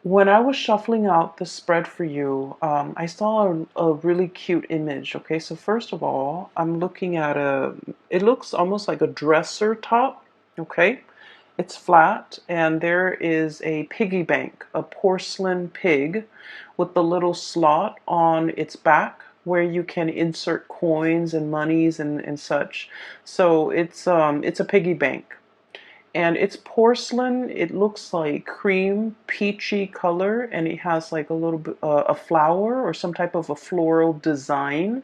When I was shuffling out the spread for you, I saw a really cute image. Okay, so first of all, I'm looking at it looks almost like a dresser top. Okay, it's flat, and there is a piggy bank, a porcelain pig with the little slot on its back where you can insert coins and monies and such. So it's a piggy bank, and it's porcelain. It looks like cream peachy color, and it has like a little bit a flower or some type of a floral design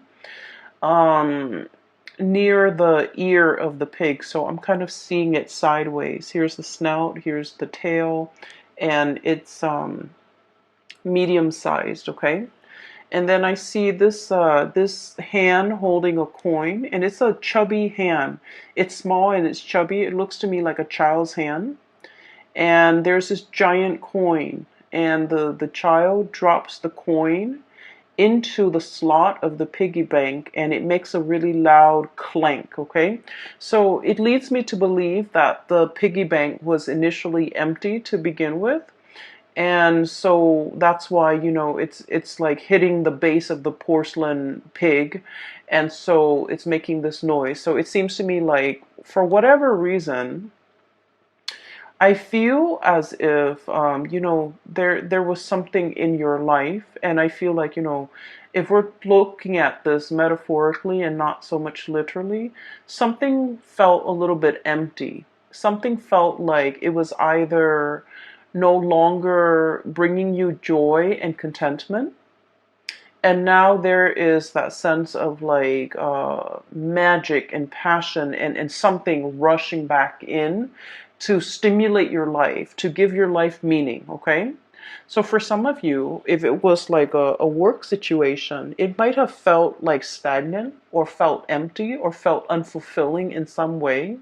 um near the ear of the pig. So I'm kind of seeing it sideways. Here's the snout, here's the tail, and it's medium sized. Okay, and then I see this hand holding a coin, and it's a chubby hand. It's small and it's chubby. It looks to me like a child's hand. And there's this giant coin, and the child drops the coin into the slot of the piggy bank, and it makes a really loud clank. Okay, so it leads me to believe that the piggy bank was initially empty to begin with, and so that's why, it's like hitting the base of the porcelain pig, and so it's making this noise. So it seems to me like, for whatever reason, I feel as if, there was something in your life, and I feel like, if we're looking at this metaphorically and not so much literally, something felt a little bit empty. Something felt like it was either no longer bringing you joy and contentment, and now there is that sense of like magic and passion, and something rushing back in to stimulate your life, to give your life meaning. Okay, so for some of you, if it was like a work situation, it might have felt like stagnant or felt empty or felt unfulfilling in some way,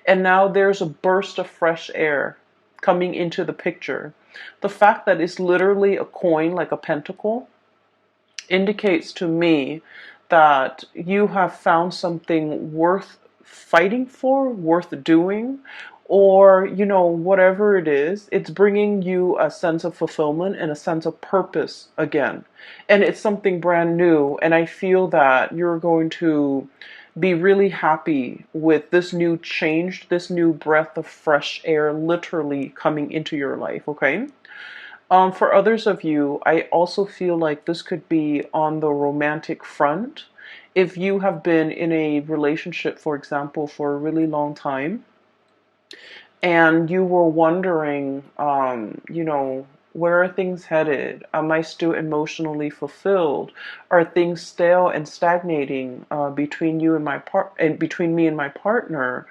and now there's a burst of fresh air coming into the picture. The fact that it's literally a coin, like a pentacle, indicates to me that you have found something worth fighting for, worth doing, or, whatever it is, it's bringing you a sense of fulfillment and a sense of purpose again. And it's something brand new. And I feel that you're going to be really happy with this new change, this new breath of fresh air literally coming into your life. Okay. For others of you, I also feel like this could be on the romantic front. If you have been in a relationship, for example, for a really long time, and you were wondering, where are things headed? Am I still emotionally fulfilled? Are things stale and stagnating between you and between me and my partner?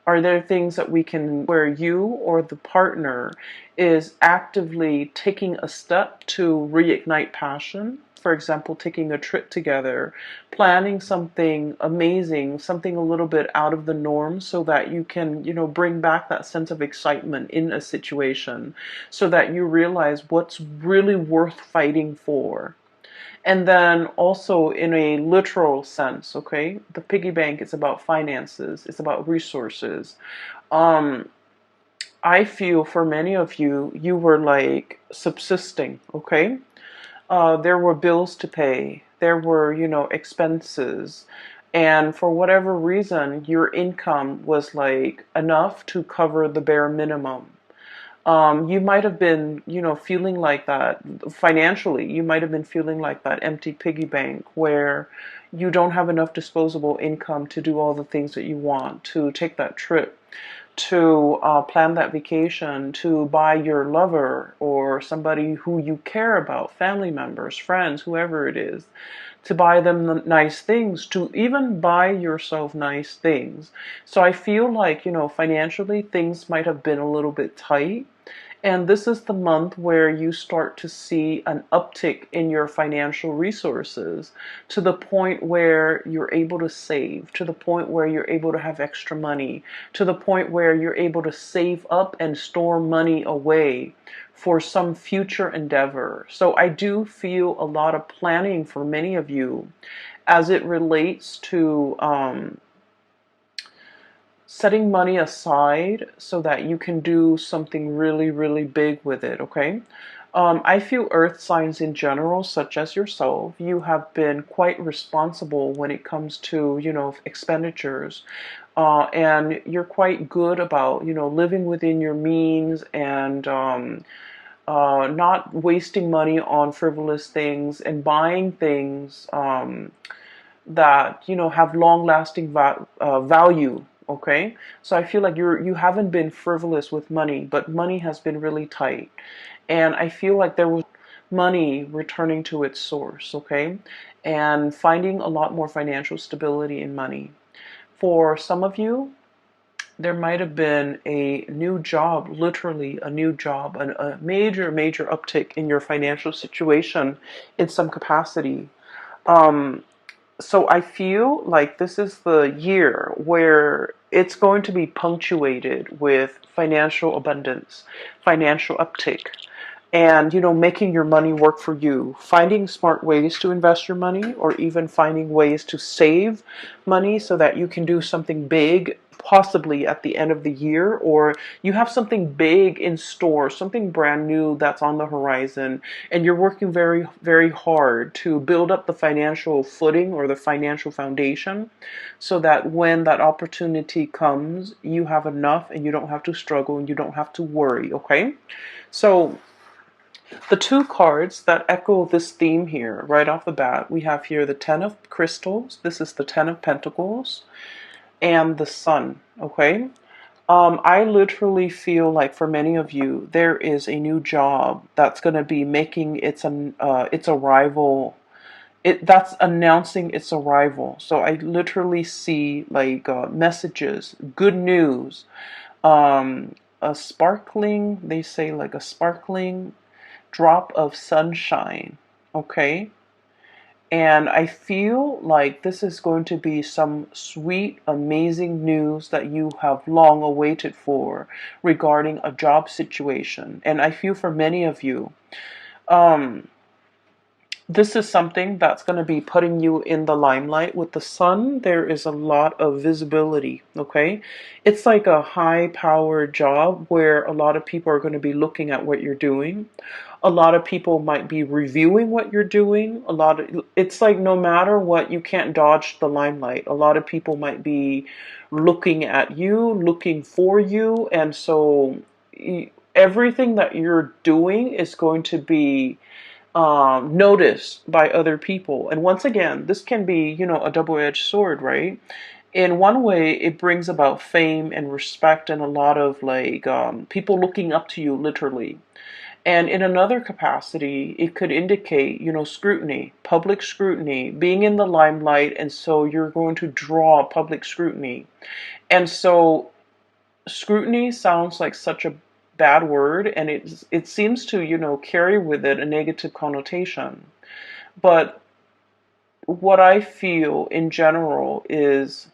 Are there things that we can, where you or the partner is actively taking a step to reignite passion? For example, taking a trip together, planning something amazing, something a little bit out of the norm, so that you can, bring back that sense of excitement in a situation, so that you realize what's really worth fighting for. And then also in a literal sense, okay, the piggy bank is about finances, it's about resources. Um, I feel for many of you, you were like subsisting, okay? There were bills to pay, there were, expenses. And for whatever reason, your income was like enough to cover the bare minimum. You might have been, feeling like that financially. You might have been feeling like that empty piggy bank where you don't have enough disposable income to do all the things that you want, to take that trip, to plan that vacation, to buy your lover or somebody who you care about, family members, friends, whoever it is, to buy them nice things, to even buy yourself nice things. So I feel like, financially things might have been a little bit tight. And this is the month where you start to see an uptick in your financial resources, to the point where you're able to save, to the point where you're able to have extra money, to the point where you're able to save up and store money away for some future endeavor. So I do feel a lot of planning for many of you as it relates to setting money aside so that you can do something really, really big with it, okay? I feel earth signs in general, such as yourself, you have been quite responsible when it comes to, expenditures. And you're quite good about, living within your means and not wasting money on frivolous things and buying things that have long-lasting value. Okay, so I feel like you haven't been frivolous with money, but money has been really tight, and I feel like there was money returning to its source. Okay, and finding a lot more financial stability in money. For some of you, there might have been a new job, literally a new job, a major, major uptick in your financial situation in some capacity. Um, so I feel like this is the year where it's going to be punctuated with financial abundance, financial uptick, and making your money work for you, finding smart ways to invest your money, or even finding ways to save money so that you can do something big possibly at the end of the year, or you have something big in store, something brand new that's on the horizon, and you're working very, very hard to build up the financial footing or the financial foundation so that when that opportunity comes, you have enough and you don't have to struggle and you don't have to worry. Okay, so the two cards that echo this theme here right off the bat, we have here the Ten of Crystals. This is the Ten of Pentacles and the Sun. Okay. I literally feel like for many of you, there is a new job that's going to be making its arrival. That's announcing its arrival. So I literally see like messages, good news, a sparkling. They say like a sparkling drop of sunshine, okay? And I feel like this is going to be some sweet, amazing news that you have long awaited for regarding a job situation. And I feel for many of you, um, this is something that's going to be putting you in the limelight. With the sun, there is a lot of visibility, okay? It's like a high-powered job where a lot of people are going to be looking at what you're doing. A lot of people might be reviewing what you're doing. It's like no matter what, you can't dodge the limelight. A lot of people might be looking at you, looking for you, and so everything that you're doing is going to be noticed by other people. And once again, this can be, a double-edged sword, right? In one way, it brings about fame and respect and a lot of like people looking up to you, literally. And in another capacity, it could indicate, scrutiny, public scrutiny, being in the limelight, and so you're going to draw public scrutiny. And so scrutiny sounds like such a bad word, and it seems to, carry with it a negative connotation. But what I feel in general is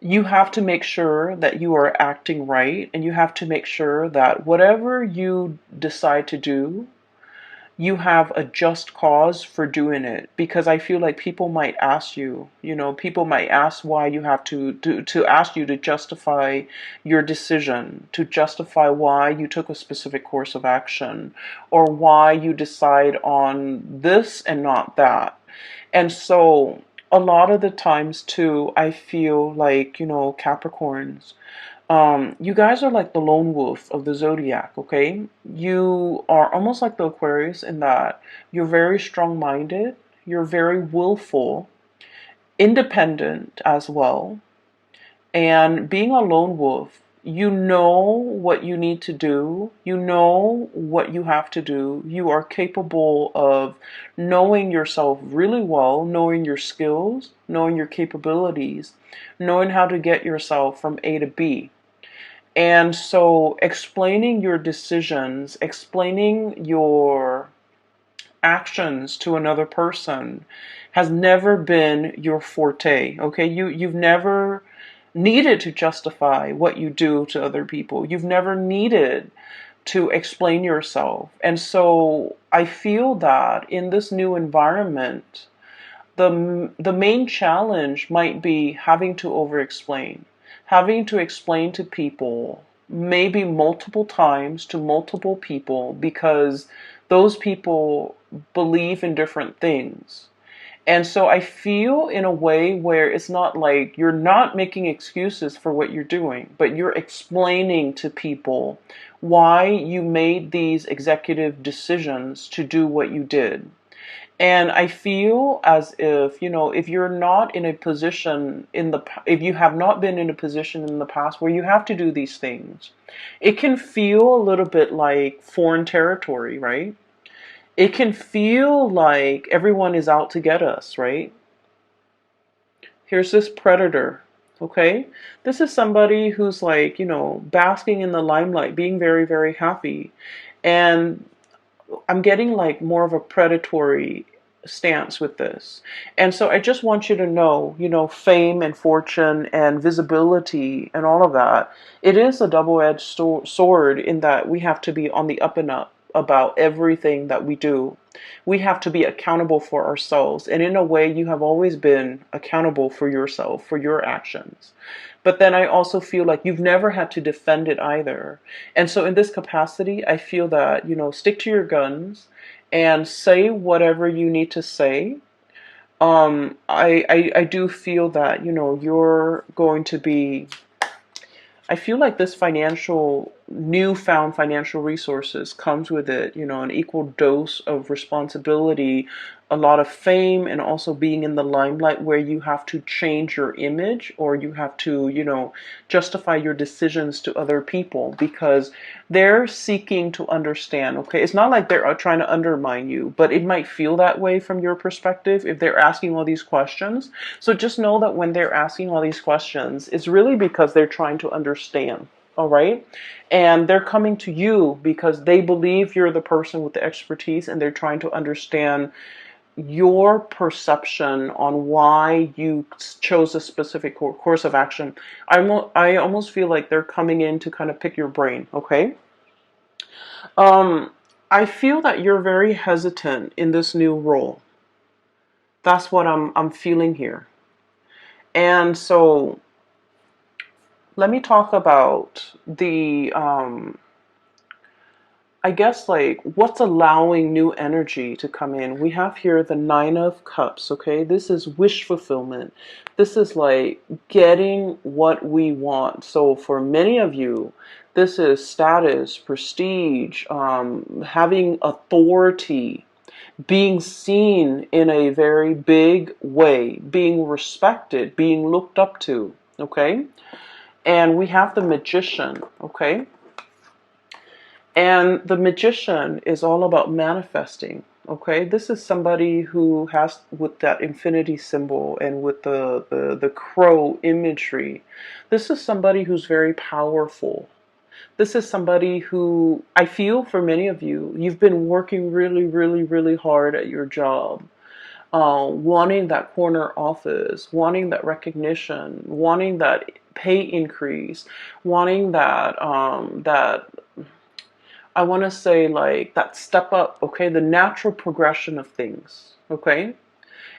you have to make sure that you are acting right, and you have to make sure that whatever you decide to do, you have a just cause for doing it. Because I feel like people might ask you, people might ask why you have to ask you to justify your decision, to justify why you took a specific course of action, or why you decide on this and not that. And so a lot of the times too, I feel like, Capricorns, you guys are like the lone wolf of the zodiac, okay? You are almost like the Aquarius in that you're very strong-minded, you're very willful, independent as well, and being a lone wolf, you know what you need to do, you know what you have to do, you are capable of knowing yourself really well, knowing your skills, knowing your capabilities, knowing how to get yourself from A to B. And so explaining your decisions, explaining your actions to another person has never been your forte. Okay, you've never needed to justify what you do to other people. You've never needed to explain yourself. And so I feel that in this new environment, the main challenge might be having to over explain, having to explain to people maybe multiple times to multiple people because those people believe in different things. And so I feel in a way where it's not like you're not making excuses for what you're doing, but you're explaining to people why you made these executive decisions to do what you did. And I feel as if, if you're not in a position if you have not been in a position in the past where you have to do these things, it can feel a little bit like foreign territory, right? It can feel like everyone is out to get us, right? Here's this predator, okay? This is somebody who's like, basking in the limelight, being very, very happy. And I'm getting like more of a predatory stance with this. And so I just want you to know, fame and fortune and visibility and all of that, it is a double-edged sword in that we have to be on the up and up about everything that we do. We have to be accountable for ourselves. And in a way, you have always been accountable for yourself, for your actions. But then I also feel like you've never had to defend it either. And so in this capacity, I feel that, stick to your guns and say whatever you need to say. I do feel that, you're going to be, I feel like this newfound financial resources comes with it, an equal dose of responsibility, a lot of fame, and also being in the limelight where you have to change your image or you have to, justify your decisions to other people because they're seeking to understand, okay? It's not like they're trying to undermine you, but it might feel that way from your perspective if they're asking all these questions. So just know that when they're asking all these questions, it's really because they're trying to understand. All right. And they're coming to you because they believe you're the person with the expertise and they're trying to understand your perception on why you chose a specific course of action. I almost feel like they're coming in to kind of pick your brain. Okay. I feel that you're very hesitant in this new role. That's what I'm feeling here. And so let me talk about I guess like what's allowing new energy to come in. We have here the Nine of Cups, okay? This is wish fulfillment. This is like getting what we want. So for many of you, this is status, prestige, having authority, being seen in a very big way, being respected, being looked up to, okay? And we have the Magician, okay? And the Magician is all about manifesting, okay? This is somebody who has, with that infinity symbol and with the crow imagery, this is somebody who's very powerful. This is somebody who, I feel for many of you, you've been working really, really, really hard at your job. Wanting that corner office, wanting that recognition, wanting that pay increase, wanting that I want to say like that step up, okay, the natural progression of things, okay?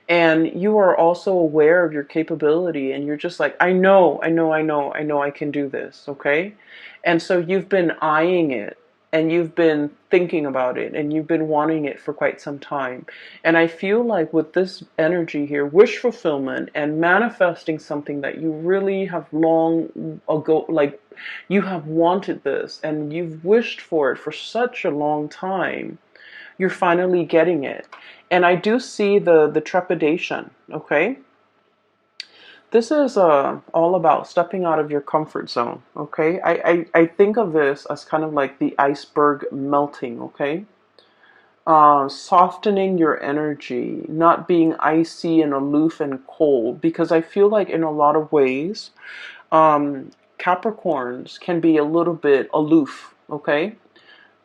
And you are also aware of your capability and you're just like, I know I can do this, okay? And so you've been eyeing it and you've been thinking about it and you've been wanting it for quite some time. And I feel like with this energy here, wish fulfillment and manifesting something that you really have long ago, like you have wanted this and you've wished for it for such a long time, you're finally getting it. And I do see the trepidation, okay? This is all about stepping out of your comfort zone, okay? I think of this as kind of like the iceberg melting, okay? Softening your energy, not being icy and aloof and cold, because I feel like in a lot of ways, Capricorns can be a little bit aloof, okay?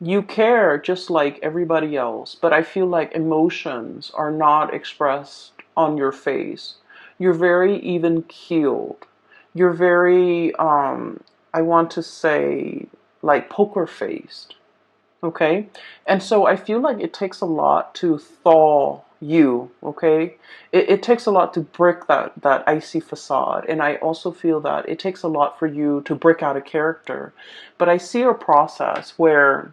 You care just like everybody else, but I feel like emotions are not expressed on your face. You're very even keeled. You're very, I want to say, like poker faced. Okay? And so I feel like it takes a lot to thaw you, okay? It takes a lot to break that icy facade. And I also feel that it takes a lot for you to break out a character. But I see a process where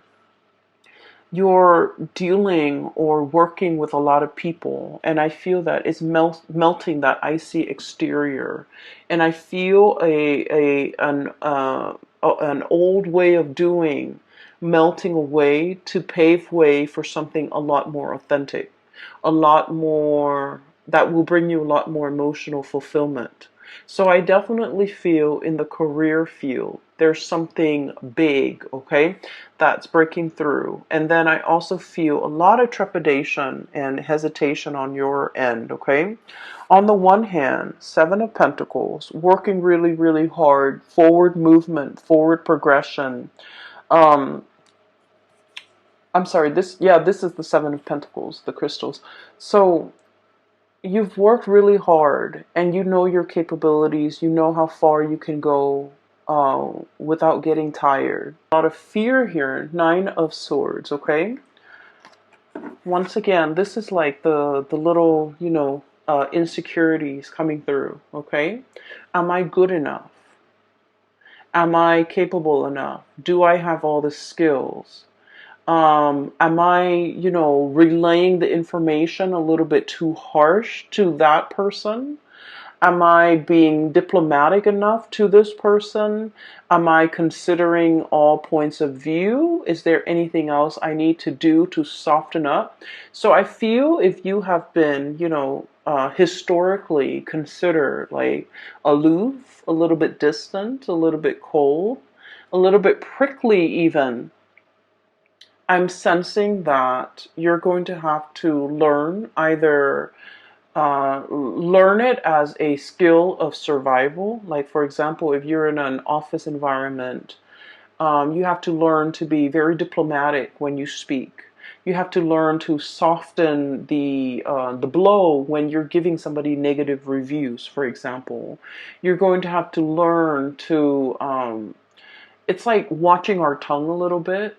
you're dealing or working with a lot of people, and I feel that it's melting that icy exterior, and I feel an old way of doing melting away to pave way for something a lot more authentic, a lot more that will bring you a lot more emotional fulfillment. So I definitely feel in the career field, there's something big, okay, that's breaking through. And then I also feel a lot of trepidation and hesitation on your end, okay? On the one hand, Seven of Pentacles, working really, really hard, forward movement, forward progression. Um, I'm sorry, this is the Seven of Pentacles, the crystals. So you've worked really hard and you know your capabilities, you know how far you can go without getting tired. A lot of fear here, Nine of Swords, okay? Once again, this is like the little, insecurities coming through, okay? Am I good enough? Am I capable enough? Do I have all the skills? Am I, relaying the information a little bit too harsh to that person? Am I being diplomatic enough to this person? Am I considering all points of view? Is there anything else I need to do to soften up? So I feel if you have been, historically considered like aloof, a little bit distant, a little bit cold, a little bit prickly even, I'm sensing that you're going to have to learn either learn it as a skill of survival. Like, for example, if you're in an office environment, you have to learn to be very diplomatic when you speak. You have to learn to soften the blow when you're giving somebody negative reviews, for example. You're going to have to learn to, it's like watching our tongue a little bit,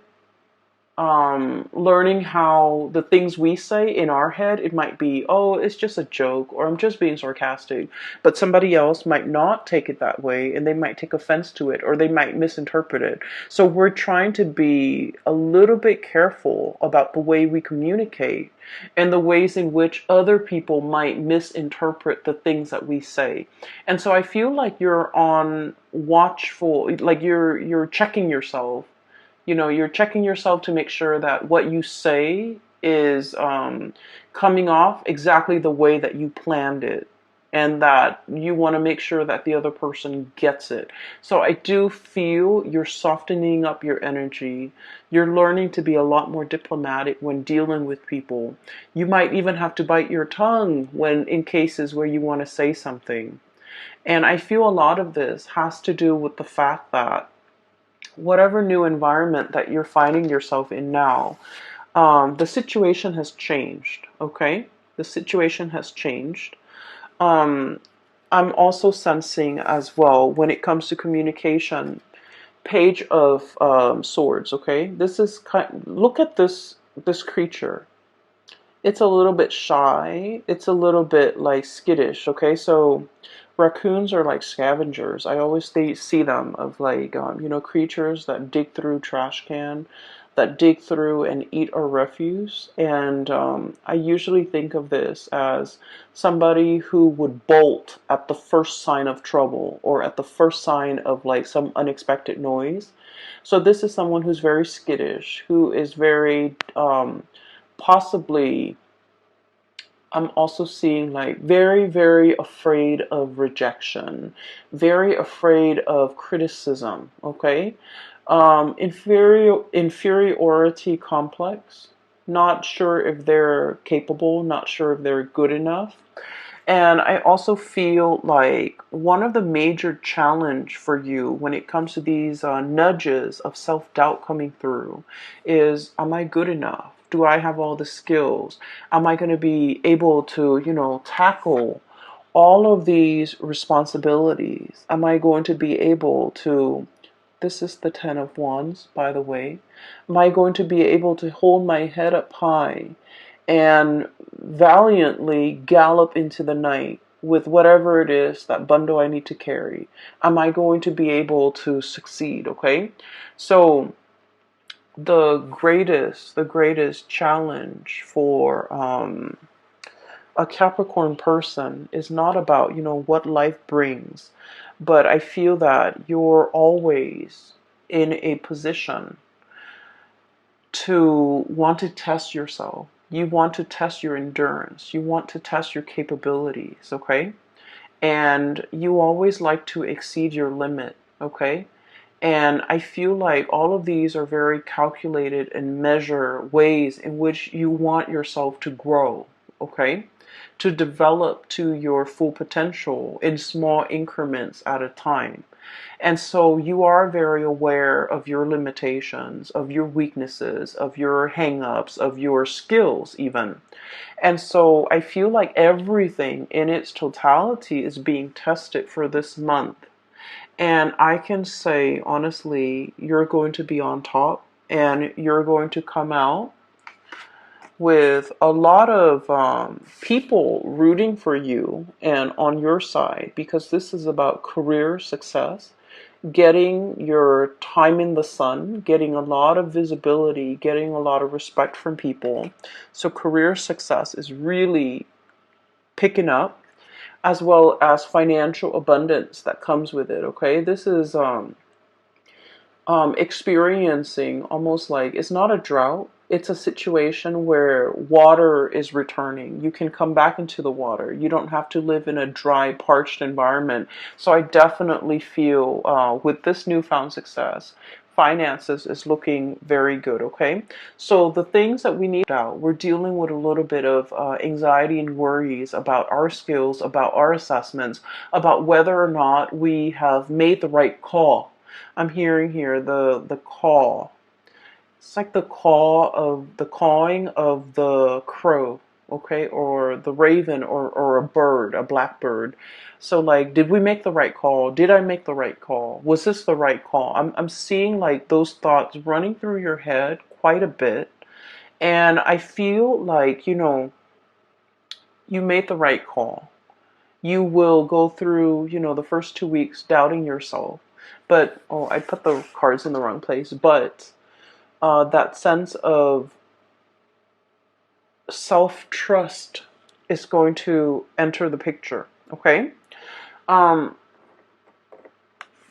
learning how the things we say in our head, it might be, oh, it's just a joke, or I'm just being sarcastic, but somebody else might not take it that way, and they might take offense to it, or they might misinterpret it. So we're trying to be a little bit careful about the way we communicate and the ways in which other people might misinterpret the things that we say. And so I feel like you're on watchful, like you're checking yourself. You're checking yourself to make sure that what you say is coming off exactly the way that you planned it, and that you want to make sure that the other person gets it. So I do feel you're softening up your energy. You're learning to be a lot more diplomatic when dealing with people. You might even have to bite your tongue when in cases where you want to say something. And I feel a lot of this has to do with the fact that whatever new environment that you're finding yourself in now, the situation has changed, okay? The situation has changed. Um, I'm also sensing as well, when it comes to communication, Page of Swords, okay? Look at this creature. It's a little bit shy. It's a little bit like skittish, okay? So raccoons are like scavengers. I always see them of like, creatures that dig through trash can, that dig through and eat our refuse. And I usually think of this as somebody who would bolt at the first sign of trouble or at the first sign of like some unexpected noise. So this is someone who's very skittish, who is very possibly, I'm also seeing like very, very afraid of rejection, very afraid of criticism, okay? Inferiority complex, not sure if they're capable, not sure if they're good enough. And I also feel like one of the major challenge for you when it comes to these nudges of self-doubt coming through is, am I good enough? Do I have all the skills? Am I going to be able to, tackle all of these responsibilities? Am I going to be able to, this is the Ten of Wands, by the way. Am I going to be able to hold my head up high and valiantly gallop into the night with whatever it is, that bundle I need to carry. Am I going to be able to succeed? Okay. So the greatest challenge for a Capricorn person is not about, what life brings, but I feel that you're always in a position to want to test yourself. You want to test your endurance. You want to test your capabilities, okay? And you always like to exceed your limit, okay? And I feel like all of these are very calculated and measure ways in which you want yourself to grow, okay? To develop to your full potential in small increments at a time. And so you are very aware of your limitations, of your weaknesses, of your hang-ups, of your skills even. And so I feel like everything in its totality is being tested for this month. And I can say, honestly, you're going to be on top and you're going to come out with a lot of people rooting for you and on your side, because this is about career success, getting your time in the sun, getting a lot of visibility, getting a lot of respect from people. So career success is really picking up, as well as financial abundance that comes with it. Okay, this is experiencing almost like, it's not a drought, it's a situation where water is returning. You can come back into the water. You don't have to live in a dry, parched environment. So I definitely feel with this newfound success, finances is looking very good, okay? So the things that we need out, we're dealing with a little bit of anxiety and worries about our skills, about our assessments, about whether or not we have made the right call. I'm hearing here the call. It's like the cawing of the crow, okay, or the raven, or a bird, a blackbird. So like, did we make the right call? Did I make the right call? Was this the right call? I'm seeing like those thoughts running through your head quite a bit. And I feel like, you made the right call. You will go through, the first 2 weeks doubting yourself. But, oh, I put the cards in the wrong place. But that sense of self-trust is going to enter the picture, okay? Um,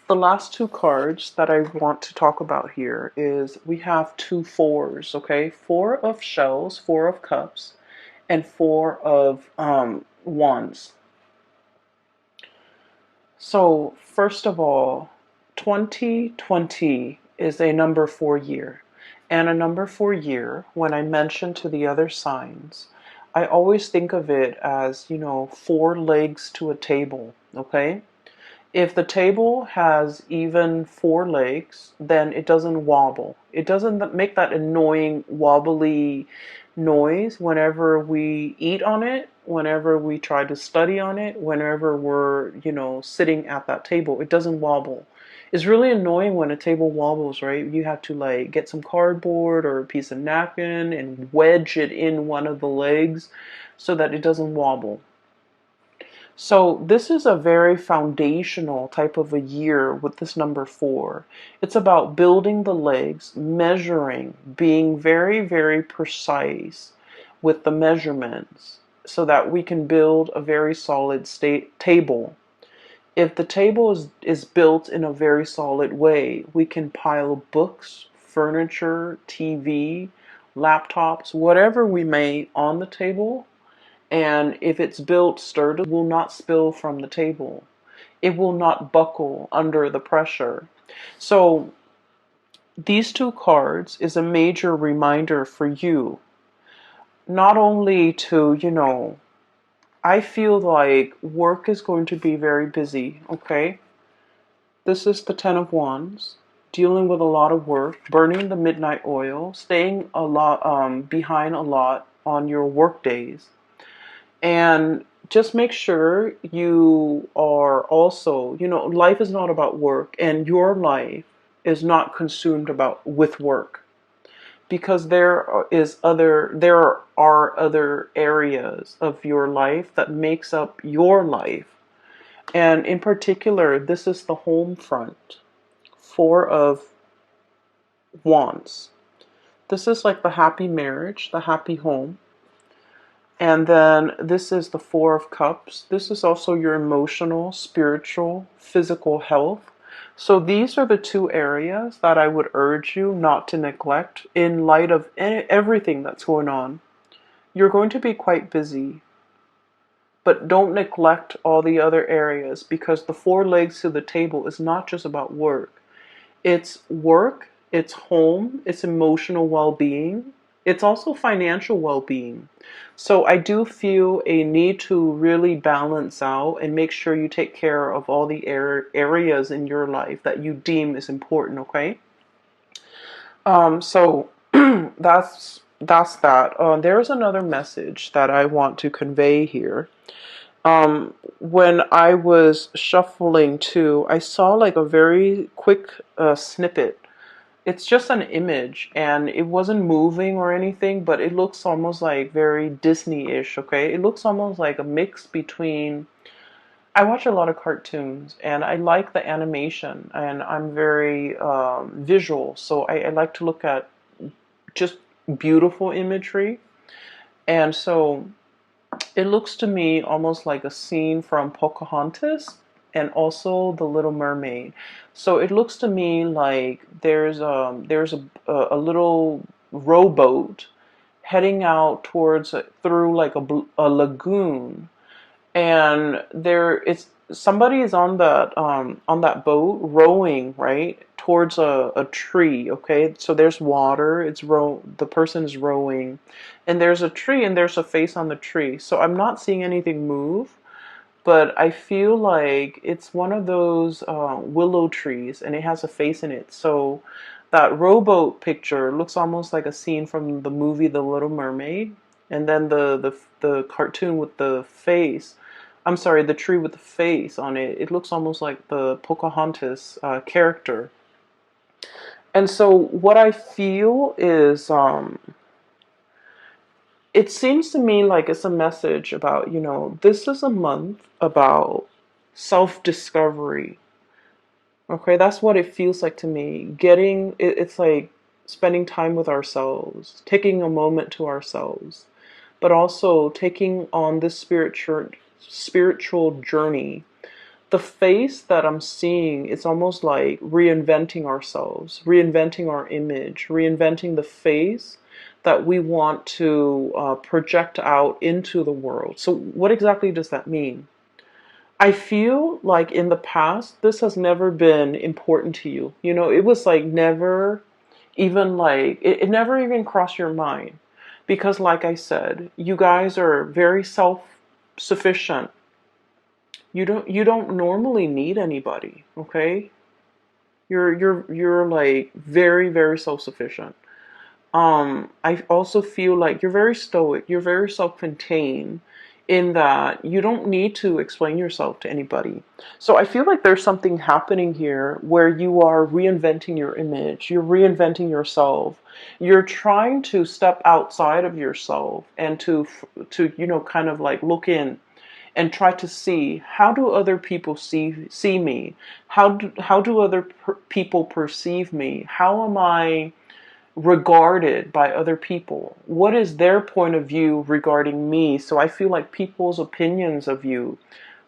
the last two cards that I want to talk about here is we have two fours, okay? Four of shells, four of cups, and four of wands. So, first of all, 2020 is a number 4 year. And a number 4 year, when I mention to the other signs, I always think of it as, four legs to a table, okay? If the table has even four legs, then it doesn't wobble. It doesn't make that annoying wobbly noise whenever we eat on it, whenever we try to study on it, whenever we're, sitting at that table. It doesn't wobble. It's really annoying when a table wobbles, right? You have to like get some cardboard or a piece of napkin and wedge it in one of the legs so that it doesn't wobble. So this is a very foundational type of a year with this number 4. It's about building the legs, measuring, being very, very precise with the measurements so that we can build a very solid table. If the table is built in a very solid way, we can pile books, furniture, TV, laptops, whatever we may on the table, and if it's built sturdily, it will not spill from the table. It will not buckle under the pressure. So these two cards is a major reminder for you, not only to, I feel like work is going to be very busy, okay? This is the Ten of Wands, dealing with a lot of work, burning the midnight oil, staying a lot behind a lot on your work days. And just make sure you are also, life is not about work, and your life is not consumed with work. because there are other areas of your life that makes up your life. And in particular, this is the home front. Four of Wands. This is like the happy marriage, the happy home. And then this is the Four of Cups. This is also your emotional, spiritual, physical health. So these are the two areas that I would urge you not to neglect in light of everything that's going on. You're going to be quite busy, but don't neglect all the other areas, because the four legs to the table is not just about work, it's home, it's emotional well-being, it's also financial well-being. So I do feel a need to really balance out and make sure you take care of all the areas in your life that you deem is important, okay? So that's that. There's another message that I want to convey here. When I was shuffling too, I saw like a very quick snippet. It's just an image, and it wasn't moving or anything, but it looks almost like very Disney-ish, okay? It looks almost like a mix between... I watch a lot of cartoons, and I like the animation, and I'm very visual, so I like to look at just beautiful imagery. And so it looks to me almost like a scene from Pocahontas and also The Little Mermaid. So it looks to me like there's a little rowboat heading out towards through like a lagoon, and there it's somebody is on that boat rowing right towards a tree. Okay, so there's water, the person is rowing, and there's a tree and there's a face on the tree. So I'm not seeing anything move, but I feel like it's one of those willow trees, and it has a face in it. So that rowboat picture looks almost like a scene from the movie The Little Mermaid, and then the cartoon with the face. I'm sorry, the tree with the face on it. It looks almost like the Pocahontas character. And so what I feel is, it seems to me like it's a message about, this is a month about self-discovery. Okay, that's what it feels like to me. It's like spending time with ourselves, taking a moment to ourselves, but also taking on this spiritual journey. The face that I'm seeing is almost like reinventing ourselves, reinventing our image, reinventing the face that we want to project out into the world. So what exactly does that mean? I feel like in the past, this has never been important to you. It was like never even like, it never even crossed your mind. Because like I said, you guys are very self-sufficient. You don't normally need anybody, okay? You're like very, very self-sufficient. I also feel like you're very stoic, you're very self-contained, in that you don't need to explain yourself to anybody. So I feel like there's something happening here where you are reinventing your image, you're reinventing yourself, you're trying to step outside of yourself and to kind of like look in and try to see, how do other people see me? How do other people perceive me? How am I regarded by other people? What is their point of view regarding me? So I feel like people's opinions of you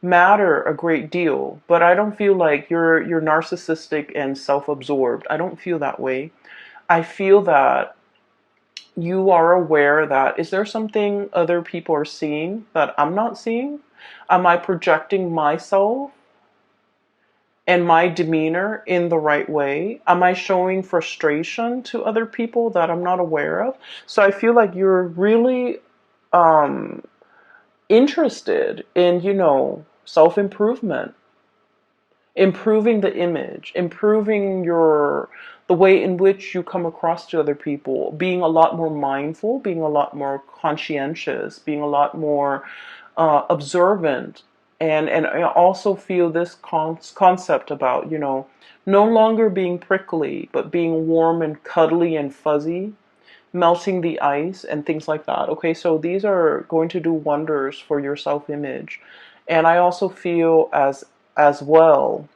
matter a great deal, but I don't feel like you're narcissistic and self-absorbed. I don't feel that way. I feel that you are aware that, is there something other people are seeing that I'm not seeing? Am I projecting myself and my demeanor in the right way? Am I showing frustration to other people that I'm not aware of? So I feel like you're really interested in, self-improvement, improving the image, improving the way in which you come across to other people, being a lot more mindful, being a lot more conscientious, being a lot more observant. And I also feel this concept about, no longer being prickly, but being warm and cuddly and fuzzy. melting the ice and things like that. Okay, so these are going to do wonders for your self-image. And I also feel as well.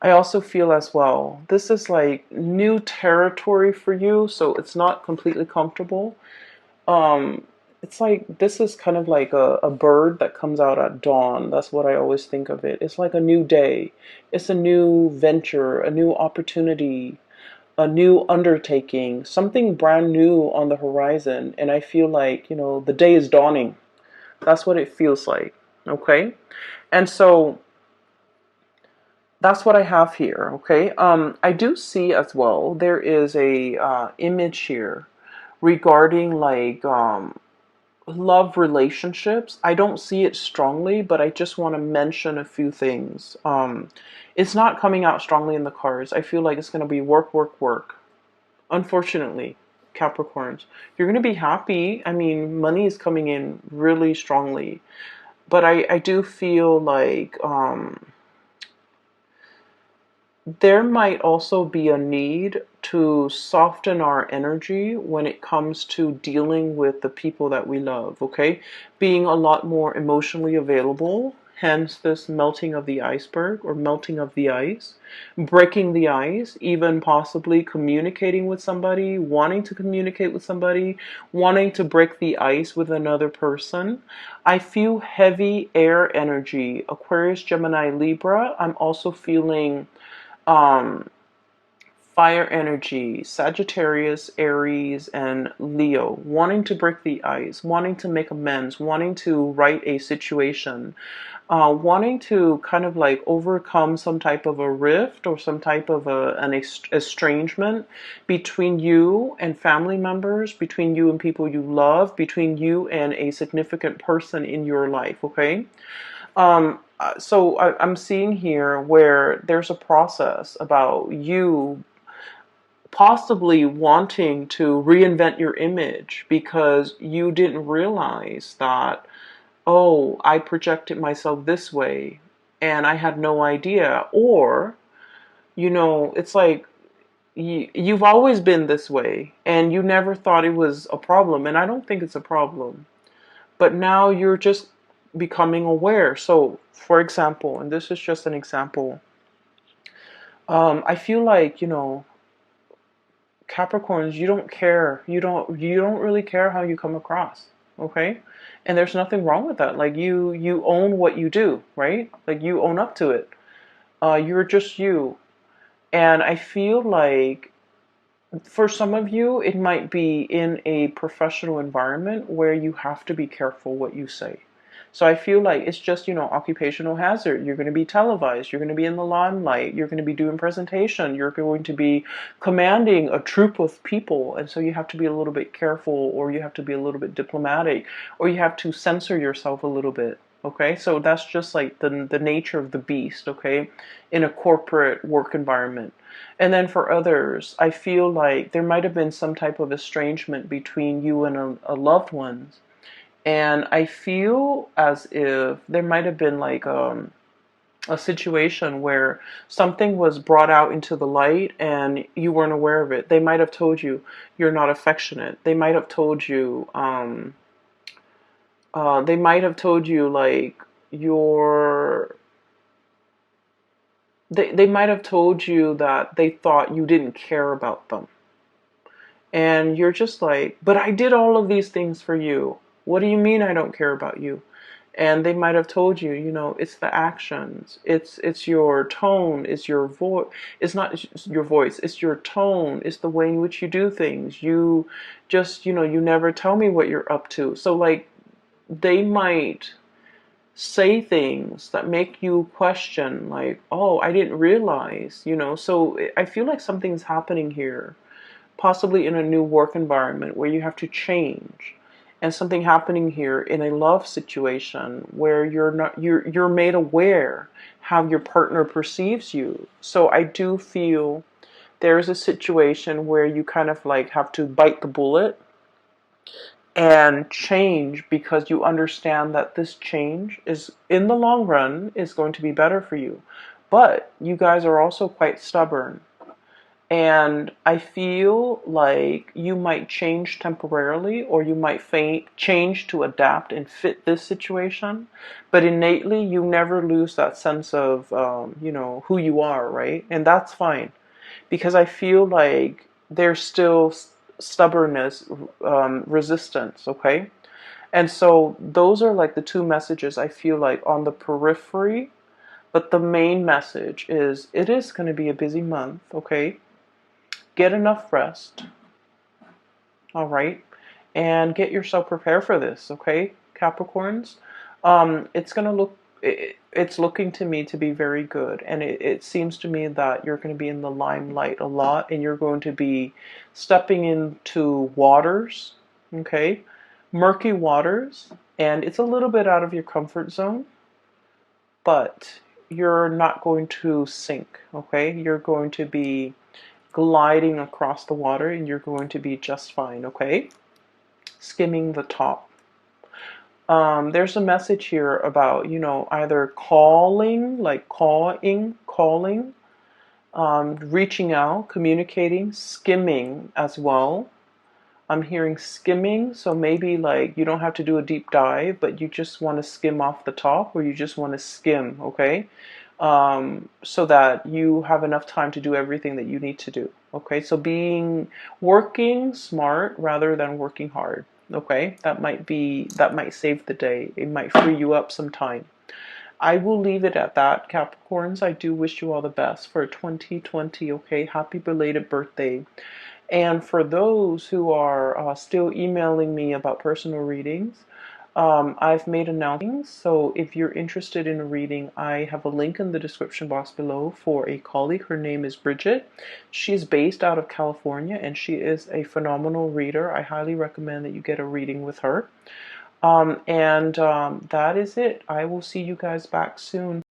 I also feel as well, this is like new territory for you, so it's not completely comfortable. Um, it's like this is kind of like a bird that comes out at dawn. That's what I always think of it. It's like a new day. It's a new venture, a new opportunity, a new undertaking, something brand new on the horizon. And I feel like, the day is dawning. That's what it feels like. Okay. And so that's what I have here. Okay. I do see as well, there is a image here regarding like love relationships. I don't see it strongly, but I just want to mention a few things. It's not coming out strongly in the cards. I feel like it's going to be work, work, work. Unfortunately, Capricorns, you're going to be happy. I mean, money is coming in really strongly, but I do feel like there might also be a need to soften our energy when it comes to dealing with the people that we love, okay? Being a lot more emotionally available, hence this melting of the iceberg or melting of the ice, breaking the ice, even possibly communicating with somebody, wanting to communicate with somebody, wanting to break the ice with another person. I feel heavy air energy, Aquarius, Gemini, Libra. I'm also feeling um, fire energy, Sagittarius, Aries, and Leo, wanting to break the ice, wanting to make amends, wanting to right a situation, wanting to kind of like overcome some type of a rift or some type of an estrangement between you and family members, between you and people you love, between you and a significant person in your life, okay? So I'm seeing here where there's a process about you possibly wanting to reinvent your image because you didn't realize that, oh, I projected myself this way and I had no idea. Or, it's like you've always been this way and you never thought it was a problem. And I don't think it's a problem. But now you're just becoming aware. So, for example, and this is just an example, I feel like, Capricorns, you don't care. You don't really care how you come across, okay? And there's nothing wrong with that. Like you own what you do, right? Like you own up to it. You're just you. And I feel like for some of you, it might be in a professional environment where you have to be careful what you say. So I feel like it's just, occupational hazard. You're going to be televised. You're going to be in the limelight. You're going to be doing presentation. You're going to be commanding a troop of people. And so you have to be a little bit careful, or you have to be a little bit diplomatic, or you have to censor yourself a little bit. Okay, so that's just like the nature of the beast, okay, in a corporate work environment. And then for others, I feel like there might have been some type of estrangement between you and a loved one. And I feel as if there might have been like a situation where something was brought out into the light and you weren't aware of it. They might have told you you're not affectionate. They might have told you, like you're they might have told you that they thought you didn't care about them. And you're just like, but I did all of these things for you. What do you mean I don't care about you? And they might have told you, it's the actions. It's your tone, it's your voice. It's not your voice, it's your tone, it's the way in which you do things. You just, you never tell me what you're up to. So like they might say things that make you question, like, oh, I didn't realize, so I feel like something's happening here, possibly in a new work environment where you have to change, and something happening here in a love situation where you're made aware how your partner perceives you. So I do feel there's a situation where you kind of like have to bite the bullet and change, because you understand that this change is in the long run is going to be better for you. But you guys are also quite stubborn, And I feel like you might change temporarily, or you might change to adapt and fit this situation. But innately, you never lose that sense of, who you are, right? And that's fine, because I feel like there's still stubbornness, resistance, okay? And so those are like the two messages I feel like on the periphery. But the main message is it is going to be a busy month, okay? Get enough rest, all right? And get yourself prepared for this, okay, Capricorns? It's going to it's looking to me to be very good. And it seems to me that you're going to be in the limelight a lot, and you're going to be stepping into waters, okay? Murky waters. And it's a little bit out of your comfort zone, but you're not going to sink, okay? You're going to be gliding across the water, and you're going to be just fine, okay? Skimming the top. There's a message here about, either calling, like calling, reaching out, communicating, skimming as well. I'm hearing skimming, so maybe like you don't have to do a deep dive, but you just want to skim off the top, or you just want to skim, okay? So that you have enough time to do everything that you need to do, okay? So working smart rather than working hard, okay? That might save the day. It might free you up some time. I will leave it at that, Capricorns. I do wish you all the best for 2020, okay? Happy belated birthday. And for those who are still emailing me about personal readings, I've made announcements. So if you're interested in a reading, I have a link in the description box below for a colleague. Her name is Bridget. She's based out of California, and she is a phenomenal reader. I highly recommend that you get a reading with her. And that is it. I will see you guys back soon.